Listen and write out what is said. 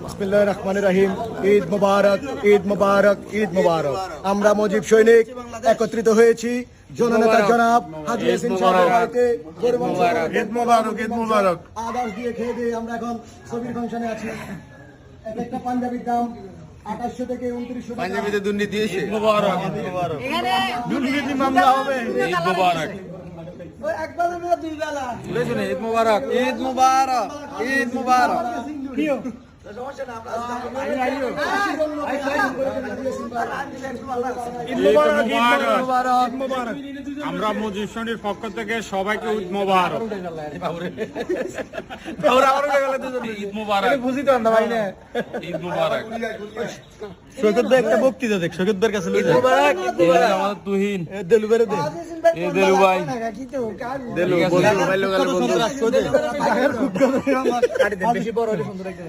বিসমিল্লাহির রহমানির রহিম। ঈদ মুবারক, ঈদ মুবারক, ঈদ মুবারক। আমরা মুজিব সৈনিক একত্রিত হয়েছি জননেতা জনাব হাজী ইয়াসিন সাহেবের বাড়িতে। ঈদ মুবারক, ঈদ মুবারক। আদার্স দিয়ে খেয়ে দিয়ে আমরা এখন ছবির ফাংশনে আছি। একটা পাঞ্জাবির দাম 2800 থেকে 2900 টাকা। পাঞ্জাবিতে দুর্নীতি দিয়েছে। ঈদ মুবারক, ঈদ মুবারক। দুর্নীতি মামলা হবে। ঈদ মুবারক। একবেলা না দুই বেলা। ঈদ মুবারক, ঈদ মুবারক, ঈদ মুবারক। আমরা মুজিব সৈনিকের পক্ষ থেকে সবাইকে ঈদ মোবারক। ঈদ মোবারক। বুঝি তো না ভাই না। ঈদ মোবারক। সৈকত ভাই একটা বক্তৃতা দেখ, সৈকত ভাইয়ের কাছে ঈদ মুবারক, ঈদ মুবারক। আমাদের তুহিন দেলু বেরে দে। এই দেলু ভাই দেলু বলছো ভাই লোকালে বলছো বেশি বড় হলে সুন্দর একটা